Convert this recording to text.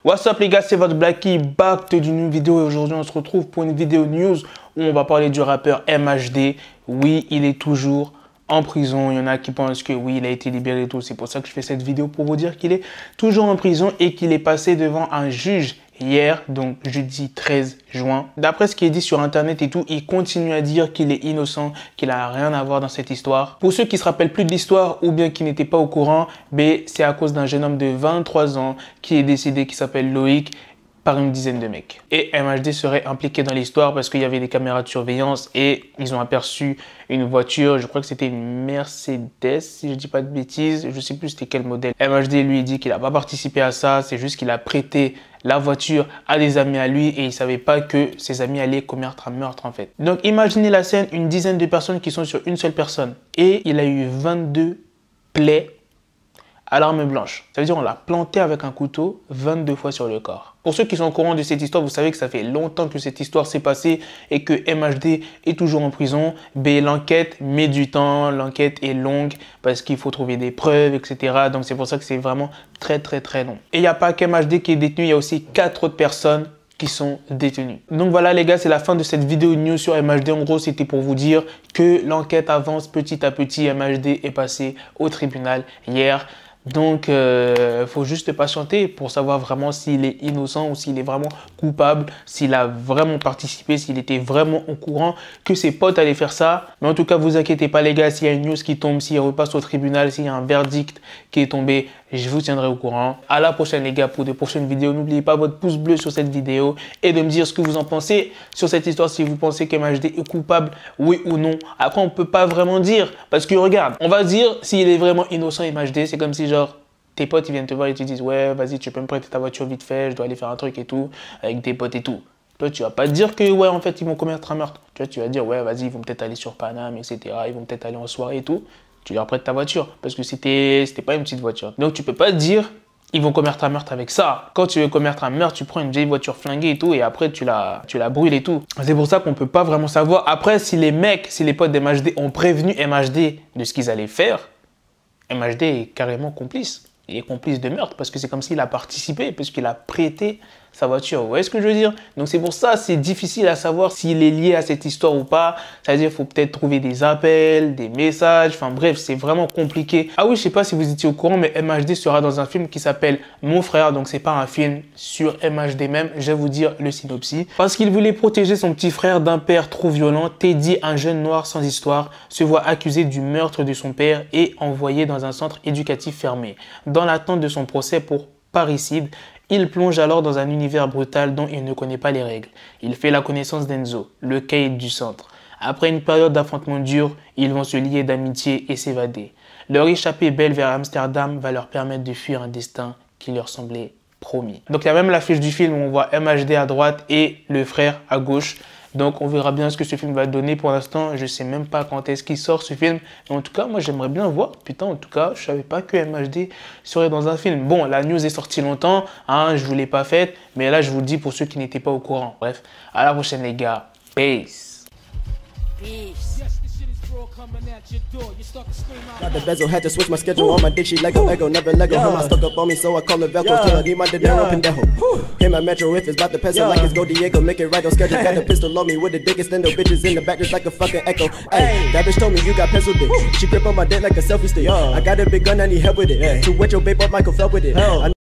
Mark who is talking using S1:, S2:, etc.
S1: What's up les gars, c'est votre Blacky, back d'une nouvelle vidéo et aujourd'hui on se retrouve pour une vidéo news où on va parler du rappeur MHD. Oui, il est toujours en prison, il y en a qui pensent que oui, il a été libéré et tout. C'est pour ça que je fais cette vidéo pour vous dire qu'il est toujours en prison et qu'il est passé devant un juge hier, donc jeudi 13 juin. D'après ce qui est dit sur internet et tout, il continue à dire qu'il est innocent, qu'il n'a rien à voir dans cette histoire. Pour ceux qui se rappellent plus de l'histoire ou bien qui n'étaient pas au courant, c'est à cause d'un jeune homme de 23 ans qui est décédé, qui s'appelle Loïc, par une dizaine de mecs. Et MHD serait impliqué dans l'histoire parce qu'il y avait des caméras de surveillance et ils ont aperçu une voiture, je crois que c'était une Mercedes, si je dis pas de bêtises, je sais plus c'était quel modèle. MHD lui dit qu'il n'a pas participé à ça, c'est juste qu'il a prêté la voiture à des amis à lui et il savait pas que ses amis allaient commettre un meurtre en fait. Donc imaginez la scène, une dizaine de personnes qui sont sur une seule personne et il a eu 22 plaies à l'arme blanche. Ça veut dire on l'a planté avec un couteau 22 fois sur le corps. Pour ceux qui sont au courant de cette histoire, vous savez que ça fait longtemps que cette histoire s'est passée et que MHD est toujours en prison. L'enquête met du temps, l'enquête est longue parce qu'il faut trouver des preuves, etc. Donc c'est pour ça que c'est vraiment très long. Et il n'y a pas qu'MHD qui est détenu, il y a aussi 4 autres personnes qui sont détenus. Donc voilà les gars, c'est la fin de cette vidéo news sur MHD. En gros, c'était pour vous dire que l'enquête avance petit à petit. MHD est passé au tribunal hier. Donc, faut juste patienter pour savoir vraiment s'il est innocent ou s'il est vraiment coupable, s'il a vraiment participé, s'il était vraiment au courant que ses potes allaient faire ça. Mais en tout cas, vous inquiétez pas les gars, s'il y a une news qui tombe, s'il repasse au tribunal, s'il y a un verdict qui est tombé, je vous tiendrai au courant. À la prochaine les gars pour de prochaines vidéos. N'oubliez pas votre pouce bleu sur cette vidéo et de me dire ce que vous en pensez sur cette histoire, si vous pensez qu'MHD est coupable, oui ou non. Après, on peut pas vraiment dire parce que regarde, on va dire s'il est vraiment innocent MHD, c'est comme si genre tes potes ils viennent te voir et te disent ouais vas-y tu peux me prêter ta voiture vite fait, je dois aller faire un truc et tout avec tes potes et tout. Toi tu vas pas dire que ouais en fait ils vont commettre un meurtre. Tu vas dire ouais vas-y ils vont peut-être aller sur Paname etc. Ils vont peut-être aller en soirée et tout. Tu leur prêtes ta voiture parce que c'était pas une petite voiture. Donc tu peux pas dire ils vont commettre un meurtre avec ça. Quand tu veux commettre un meurtre, tu prends une vieille voiture flinguée et tout et après tu la brûles et tout. C'est pour ça qu'on peut pas vraiment savoir. Après si les mecs, si les potes d'MHD ont prévenu MHD de ce qu'ils allaient faire, MHD est carrément complice. Il est complice de meurtre parce que c'est comme s'il a participé, parce qu'il a prêté sa voiture. Vous voyez ce que je veux dire? Donc c'est pour ça c'est difficile à savoir s'il est lié à cette histoire ou pas. C'est-à-dire qu'il faut peut-être trouver des appels, des messages. Enfin bref, c'est vraiment compliqué. Ah oui, je sais pas si vous étiez au courant, mais MHD sera dans un film qui s'appelle Mon Frère. Donc c'est pas un film sur MHD même. Je vais vous dire le synopsis. Parce qu'il voulait protéger son petit frère d'un père trop violent, Teddy, un jeune noir sans histoire, se voit accusé du meurtre de son père et envoyé dans un centre éducatif fermé. Dans l'attente de son procès pour parricide, il plonge alors dans un univers brutal dont il ne connaît pas les règles. Il fait la connaissance d'Enzo, le caïd du centre. Après une période d'affrontements durs, ils vont se lier d'amitié et s'évader. Leur échappée belle vers Amsterdam va leur permettre de fuir un destin qui leur semblait promis. Donc il y a même l'affiche du film où on voit MHD à droite et le frère à gauche. Donc on verra bien ce que ce film va donner. Pour l'instant, je sais même pas quand est-ce qu'il sort ce film. Mais en tout cas, moi j'aimerais bien voir. Putain, en tout cas, je savais pas que MHD serait dans un film. Bon, la news est sortie longtemps, hein, je vous l'ai pas faite. Mais là, je vous le dis pour ceux qui n'étaient pas au courant. Bref, à la prochaine les gars. Peace.
S2: Got the bezel, had to switch my schedule on my dick, she Lego, never Lego. Her stuck up on me, so I call it Velcro. Till I need my dinero pendejo. Hit my metro if it's about to peso, like it's Go Diego, make it right on schedule. Got the pistol on me with the dick, extendo bitches in the back just like a fucking echo. Ay, that bitch told me you got pencil dick. She grip on my dick like a selfie stick. I got a big gun, I need help with it. To wet your babe up, Michael fell with it.